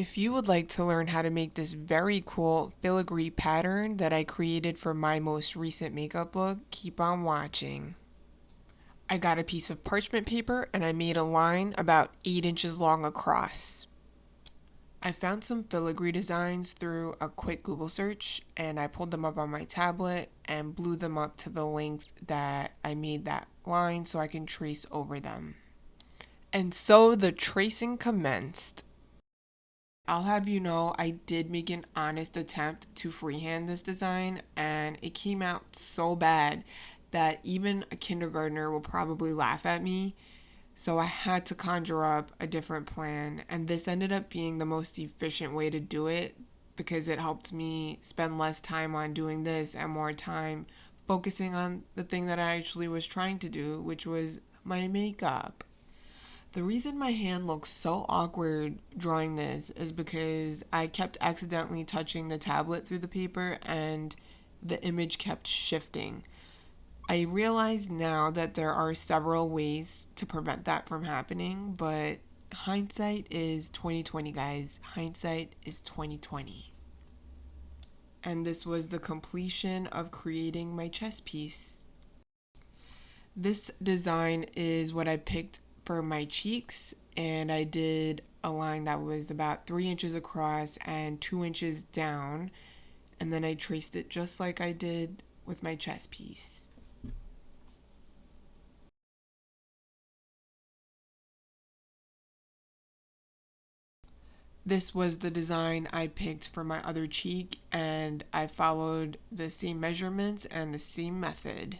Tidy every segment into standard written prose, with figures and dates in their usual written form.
If you would like to learn how to make this very cool filigree pattern that I created for my most recent makeup look, keep on watching. I got a piece of parchment paper and I made a line about 8 inches long across. I found some filigree designs through a quick Google search and I pulled them up on my tablet and blew them up to the length that I made that line so I can trace over them. And so the tracing commenced. I'll have you know, I did make an honest attempt to freehand this design, and it came out so bad that even a kindergartner will probably laugh at me. So I had to conjure up a different plan, and this ended up being the most efficient way to do it because it helped me spend less time on doing this and more time focusing on the thing that I actually was trying to do, which was my makeup. The reason my hand looks so awkward drawing this is because I kept accidentally touching the tablet through the paper and the image kept shifting. I realize now that there are several ways to prevent that from happening, but hindsight is 2020, guys. Hindsight is 2020. And this was the completion of creating my chest piece. This design is what I picked for my cheeks, and I did a line that was about 3 inches across and 2 inches down, and then I traced it just like I did with my chest piece. This was the design I picked for my other cheek, and I followed the same measurements and the same method.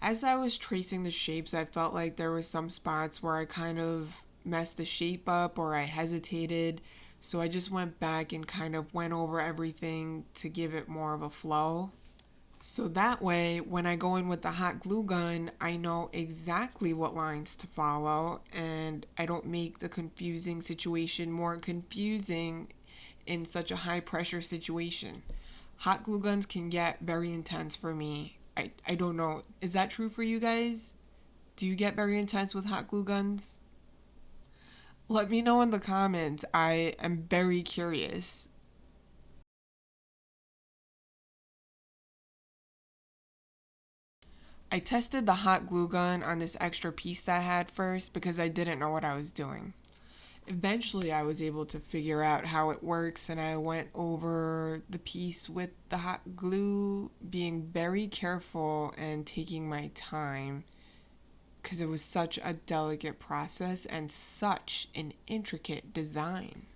As I was tracing the shapes, I felt like there was some spots where I kind of messed the shape up or I hesitated. So I just went back and kind of went over everything to give it more of a flow. So that way, when I go in with the hot glue gun, I know exactly what lines to follow and I don't make the confusing situation more confusing in such a high pressure situation. Hot glue guns can get very intense for me. I don't know. Is that true for you guys? Do you get very intense with hot glue guns? Let me know in the comments. I am very curious. I tested the hot glue gun on this extra piece that I had first because I didn't know what I was doing. Eventually, I was able to figure out how it works, and I went over the piece with the hot glue, being very careful and taking my time because it was such a delicate process and such an intricate design.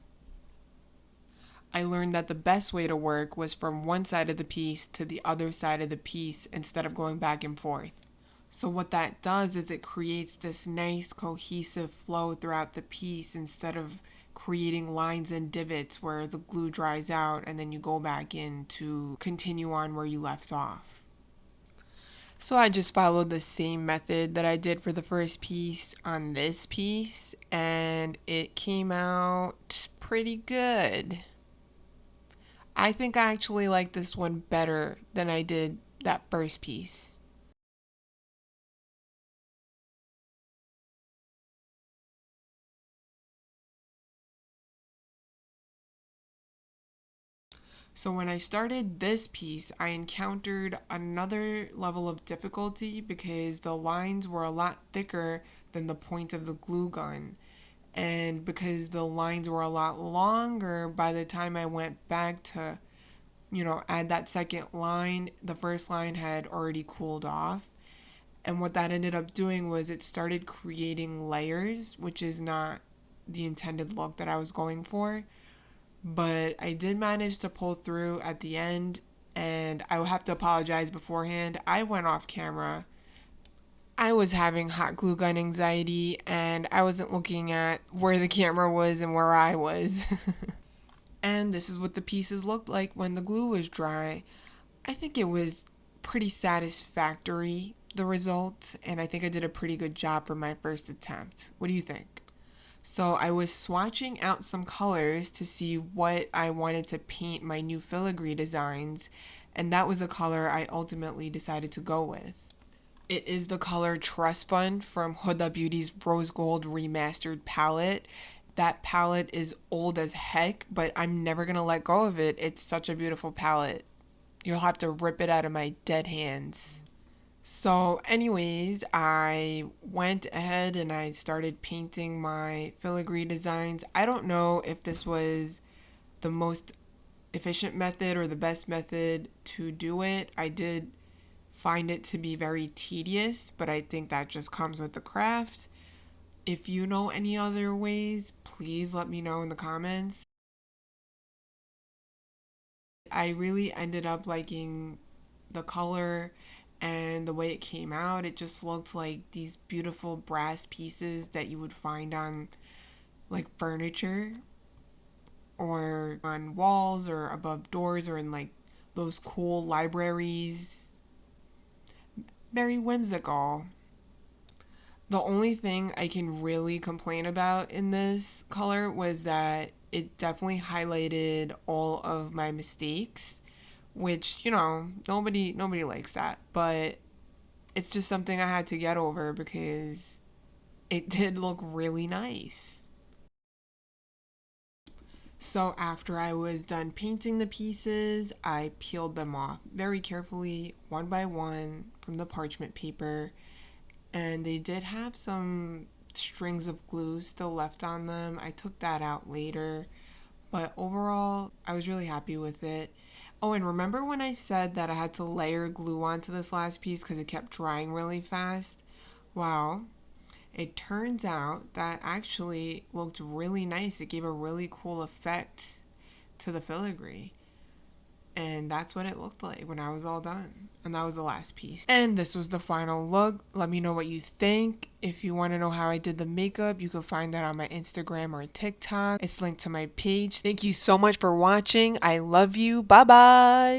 I learned that the best way to work was from one side of the piece to the other side of the piece instead of going back and forth. So, what that does is it creates this nice cohesive flow throughout the piece instead of creating lines and divots where the glue dries out and then you go back in to continue on where you left off. So I just followed the same method that I did for the first piece on this piece, and it came out pretty good. I think I actually like this one better than I did that first piece. So when I started this piece, I encountered another level of difficulty because the lines were a lot thicker than the point of the glue gun. And because the lines were a lot longer, by the time I went back to, add that second line, the first line had already cooled off. And what that ended up doing was it started creating layers, which is not the intended look that I was going for. But I did manage to pull through at the end, and I will have to apologize beforehand. I went off camera. I was having hot glue gun anxiety, and I wasn't looking at where the camera was and where I was. And this is what the pieces looked like when the glue was dry. I think it was pretty satisfactory, the result, and I think I did a pretty good job for my first attempt. What do you think? So I was swatching out some colors to see what I wanted to paint my new filigree designs, and that was a color I ultimately decided to go with. It is the color Trust Fund from Huda Beauty's Rose Gold Remastered palette. That palette is old as heck, but I'm never gonna let go of it. It's such a beautiful palette. You'll have to rip it out of my dead hands. So, anyways, I went ahead and I started painting my filigree designs. I don't know if this was the most efficient method or the best method to do it. I did find it to be very tedious, but I think that just comes with the craft. If you know any other ways, please let me know in the comments. I really ended up liking the color and the way it came out. It just looked like these beautiful brass pieces that you would find on like furniture or on walls or above doors or in like those cool libraries. Very whimsical. The only thing I can really complain about in this color was that it definitely highlighted all of my mistakes, which, nobody likes that, but it's just something I had to get over because it did look really nice. So after I was done painting the pieces, I peeled them off very carefully, one by one, from the parchment paper, and they did have some strings of glue still left on them. I took that out later, but overall, I was really happy with it. Oh, and remember when I said that I had to layer glue onto this last piece because it kept drying really fast? Wow, it turns out that actually looked really nice. It gave a really cool effect to the filigree. And that's what it looked like when I was all done. And that was the last piece. And this was the final look. Let me know what you think. If you want to know how I did the makeup, you can find that on my Instagram or TikTok. It's linked to my page. Thank you so much for watching. I love you. Bye bye.